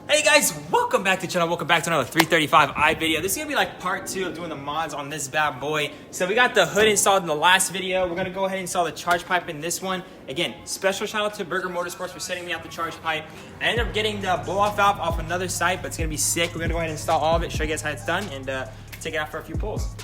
Hey guys, welcome back to the channel. Welcome back to another 335i video. This is gonna be like part 2 of doing the mods on this bad boy. So we got the hood installed in the last video. We're gonna go ahead and install the charge pipe in this one. Again, special shout out to Burger Motorsports for sending me out the charge pipe. I ended up getting the blow off valve off another site, but it's gonna be sick. We're gonna go ahead and install all of it, show you guys how it's done, and take it out for a few pulls.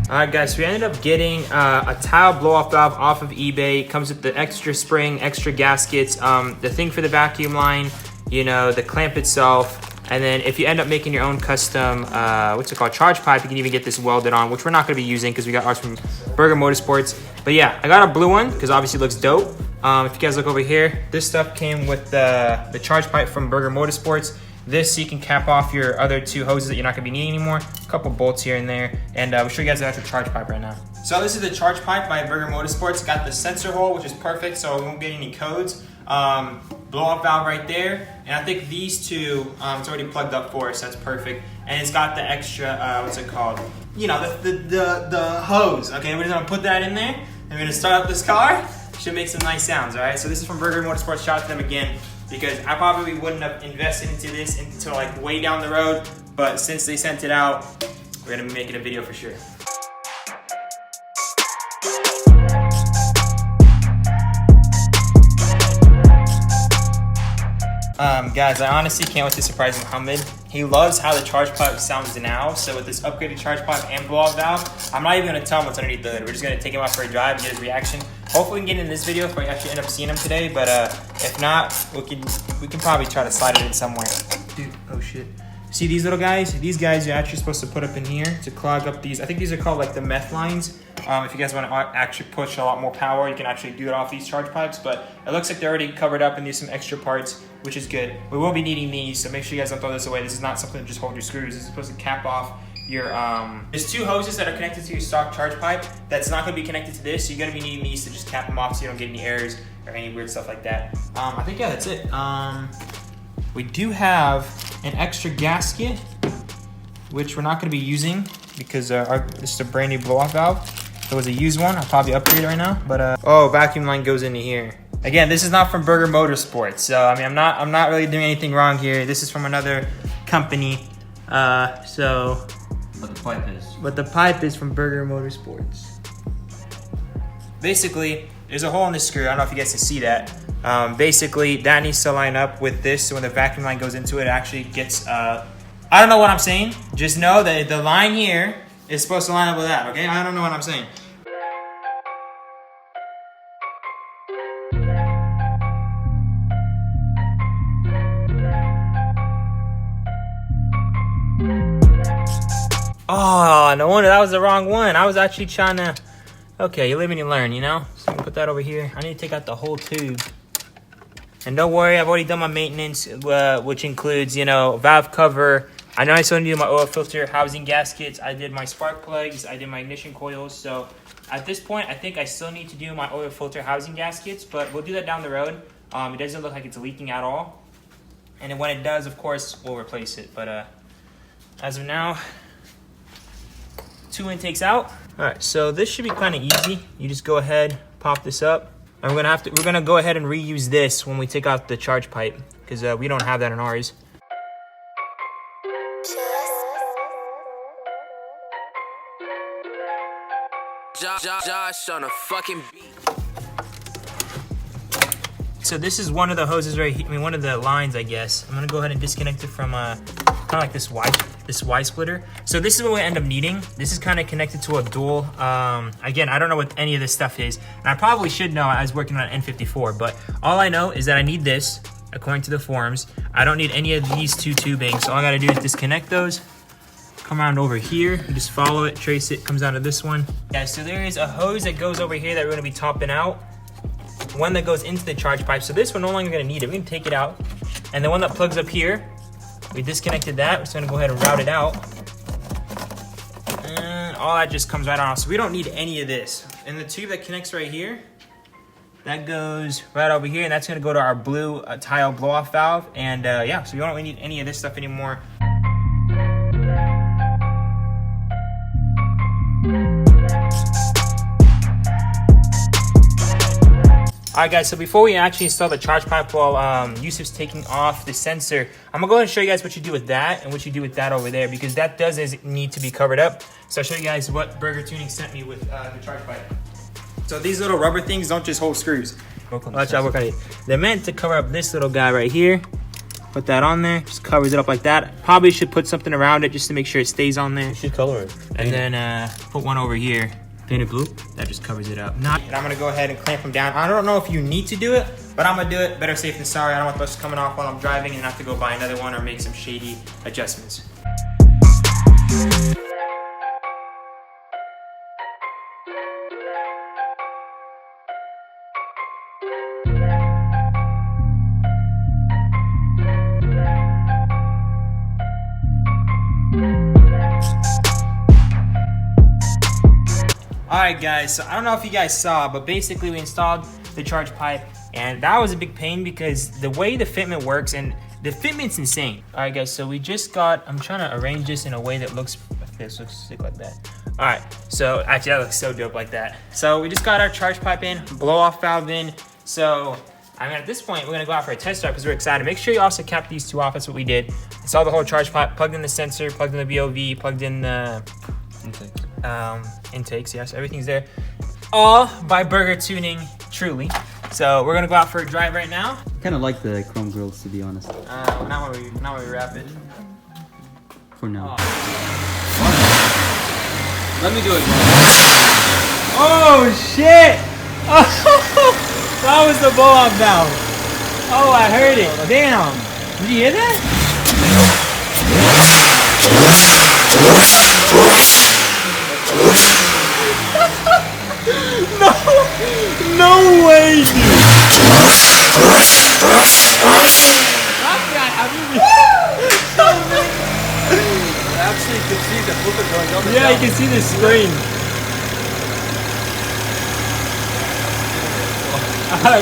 Alright guys, so we ended up getting a tile blow-off valve off of eBay. It comes with the extra spring, extra gaskets, the thing for the vacuum line, you know, the clamp itself. And then if you end up making your own custom, charge pipe, you can even get this welded on, which we're not going to be using because we got ours from Burger Motorsports. But yeah, I got a blue one because obviously it looks dope. If you guys look over here, this stuff came with the charge pipe from Burger Motorsports. This, so you can cap off your other two hoses that you're not gonna be needing anymore. A couple bolts here and there. And we'll show you guys the actual charge pipe right now. So this is the charge pipe by Burger Motorsports. Got the sensor hole, which is perfect, so we won't get any codes. Blow off valve right there. And I think these two, it's already plugged up for us, so that's perfect. And it's got the extra, what's it called? You know, the hose. Okay, we're just gonna put that in there. And we're gonna start up this car. Should make some nice sounds, all right? So this is from Burger Motorsports. Shout out to them again, because I probably wouldn't have invested into this until like way down the road, but since they sent it out, we're gonna be making a video for sure. Guys, I honestly can't wait to surprise Hummadi. He loves how the charge pipe sounds now, so with this upgraded charge pipe and blow-off valve, I'm not even gonna tell him what's underneath the hood. We're just gonna take him out for a drive and get his reaction. Hopefully we can get in this video if we actually end up seeing him today, but if not, we can probably try to slide it in somewhere. Dude, oh shit. See these little guys? These guys you're actually supposed to put up in here to clog up these. I think these are called like the meth lines. If you guys want to actually push a lot more power, you can actually do it off these charge pipes, but it looks like they're already covered up and there's some extra parts, which is good. We will be needing these, so make sure you guys don't throw this away. This is not something to just hold your screws. This is supposed to cap off your, there's two hoses that are connected to your stock charge pipe that's not going to be connected to this, so you're going to be needing these to just cap them off so you don't get any errors or any weird stuff like that. I think, yeah, that's it. We do have an extra gasket, which we're not going to be using because this is a brand new blow-off valve. If it was a used one, I'll probably upgrade it right now, but oh, vacuum line goes into here. Again, this is not from Burger Motorsports, so I mean, I'm not really doing anything wrong here. This is from another company, so. But the pipe is. But the pipe is from Burger Motorsports. Basically, there's a hole in the screw. I don't know if you guys can see that. Basically, that needs to line up with this, so when the vacuum line goes into it, it actually gets, I don't know what I'm saying. Just know that the line here is supposed to line up with that, okay? I don't know what I'm saying. Oh, no wonder that was the wrong one. I was actually trying to... Okay, you live and you learn, you know? So I'm gonna put that over here. I need to take out the whole tube. And don't worry, I've already done my maintenance, which includes, you know, valve cover. I know I still need to do my oil filter, housing gaskets. I did my spark plugs. I did my ignition coils. So at this point, I think I still need to do my oil filter housing gaskets, but we'll do that down the road. It doesn't look like it's leaking at all. And then when it does, of course, we'll replace it. But as of now, 2 intakes out. All right, so this should be kind of easy. You just go ahead, pop this up, and we're gonna go ahead and reuse this when we take out the charge pipe because we don't have that in ours. Josh on a fucking beat. So this is one of the hoses right here. I mean, one of the lines, I guess. I'm gonna go ahead and disconnect it from kind of like this Y splitter. So this is what we end up needing. This is kind of connected to a dual. Again, I don't know what any of this stuff is, and I probably should know. I was working on an N54, but all I know is that I need this according to the forums. I don't need any of these two tubings, so all I gotta do is disconnect those. Come around over here, you just follow it, trace it, comes down to this one. Yeah, so there is a hose that goes over here that we're gonna be topping out. One that goes into the charge pipe. So this we're no longer gonna need it. We're gonna take it out. And the one that plugs up here, we disconnected that. We're just gonna go ahead and route it out. And all that just comes right on. So we don't need any of this. And the tube that connects right here, that goes right over here, and that's gonna go to our blue tile blow-off valve. And yeah, so we don't really need any of this stuff anymore. Alright guys, so before we actually install the charge pipe while Yusuf's taking off the sensor, I'm gonna go ahead and show you guys what you do with that and what you do with that over there, because that does need to be covered up. So I'll show you guys what Burger Tuning sent me with the charge pipe. So these little rubber things don't just hold screws. Watch out, work on it. They're meant to cover up this little guy right here. Put that on there, just covers it up like that. Probably should put something around it just to make sure it stays on there. You should color it. And then put one over here. Painted blue, that just covers it up. And I'm gonna go ahead and clamp them down. I don't know if you need to do it, but I'm gonna do it. Better safe than sorry. I don't want those coming off while I'm driving and have to go buy another one or make some shady adjustments. Alright guys, so I don't know if you guys saw, but basically we installed the charge pipe, and that was a big pain because the way the fitment works, and the fitment's insane. Alright guys, so we just got, I'm trying to arrange this in a way that looks sick like that. Alright, so actually that looks so dope like that. So we just got our charge pipe in, blow off valve in. So I mean, at this point we're gonna go out for a test drive because we're excited. Make sure you also cap these two off. That's what we did. Installed the whole charge pipe, plugged in the sensor, plugged in the BOV, plugged in the intakes, yes, everything's there, all by Burger Tuning, truly. So we're gonna go out for a drive right now. Kind of like the chrome grills, to be honest. Not when we wrap it. For now. Let me do it. Oh shit! That was the blow-off valve. Oh, I heard it. Damn. Did you hear that? No way, dude. Actually, you can see the flicker going up. Yeah, you can see the screen.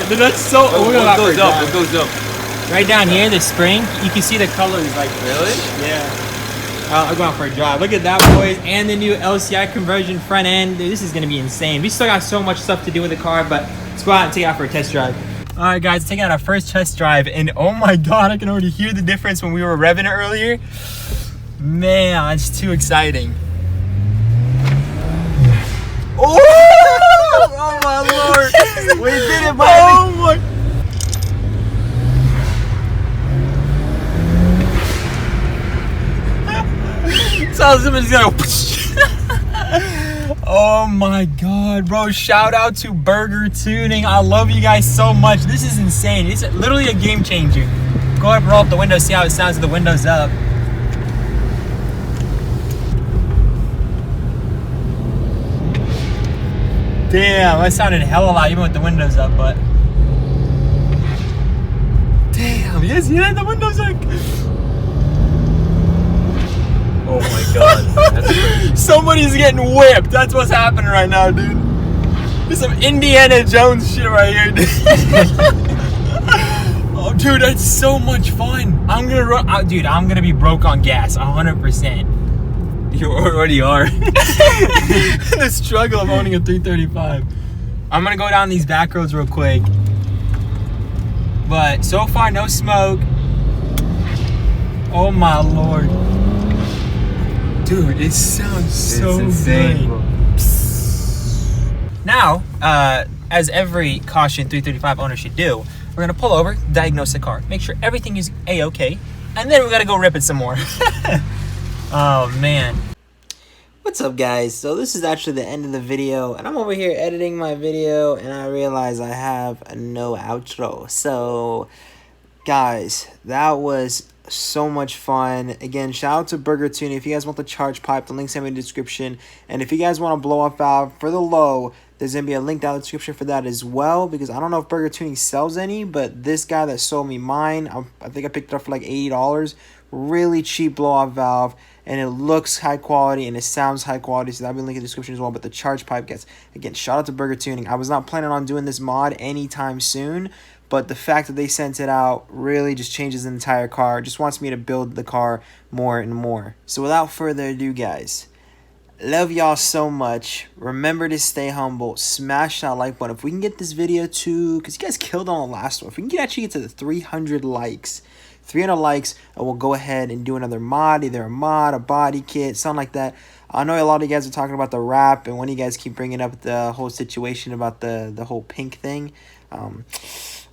Dude, that's so. What goes up? What goes up? Right down here, the spring, you can see the colors. Like, really? Yeah. I'm going for a drive. Look at that, boys. And the new LCI conversion front end. Dude, this is going to be insane. We still got so much stuff to do with the car, but let's go out and take it out for a test drive. All right, guys, taking out our first test drive. And oh my God, I can already hear the difference when we were revving it earlier. Man, it's too exciting. Oh, oh my Lord. We did it, buddy. Oh my. So somebody's gonna. Oh my God, bro. Shout out to Burger Tuning. I love you guys so much. This is insane. It's literally a game changer. Go ahead and roll up the window, see how it sounds with the windows up. Damn, that sounded hella loud even with the windows up, but. Damn, you guys see that? The windows like. Oh my God, that's crazy. Somebody's getting whipped. That's what's happening right now, dude. There's some Indiana Jones shit right here, dude. Oh, dude, that's so much fun. I'm gonna run, dude. I'm gonna be broke on gas, 100%. You already are. The struggle of owning a 335. I'm gonna go down these back roads real quick. But so far, no smoke. Oh my Lord. Dude, it sounds so insane, good. Now, as every caution 335 owner should do, we're gonna pull over, diagnose the car, make sure everything is A-okay, and then we gotta go rip it some more. Oh man. What's up, guys? So this is actually the end of the video, and I'm over here editing my video, and I realize I have no outro. So, guys, that was so much fun. Again, shout out to Burger Tuning. If you guys want the charge pipe, the link's in the description. And if you guys want a blow off valve for the low, there's gonna be a link down in the description for that as well, because I don't know if Burger Tuning sells any, but this guy that sold me mine, I think I picked it up for like $80. Really cheap blow off valve, and it looks high quality and it sounds high quality, so that'll be linked in the description as well. But the charge pipe gets, again, shout out to Burger Tuning. I was not planning on doing this mod anytime soon, but the fact that they sent it out really just changes the entire car. Just wants me to build the car more and more. So without further ado, guys, Love y'all so much. Remember to stay humble. Smash that like button. If we can get this video to, because you guys killed on the last one. If we can actually get to the 300 likes, and we'll go ahead and do another mod, either a mod, a body kit, something like that. I know a lot of you guys are talking about the wrap, and one of you guys keep bringing up the whole situation about the whole pink thing.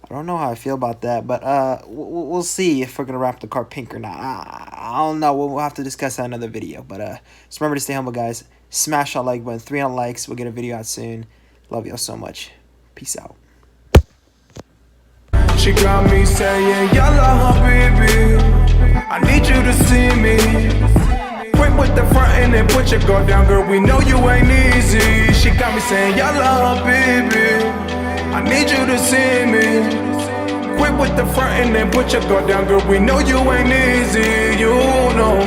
I don't know how I feel about that, but we'll see if we're gonna wrap the car pink or not. I don't know. We'll have to discuss that in another video. But just remember to stay humble, guys. Smash that like button. 300 likes. We'll get a video out soon. Love y'all so much. Peace out. She got me saying, Yalla, habibi, I need you to see me. Quick with the front and then put your guard down, girl. We know you ain't easy. She got me saying, Yalla, habibi, I need you to see me. Quick with the front and then put your guard down, girl. We know you ain't easy, you know.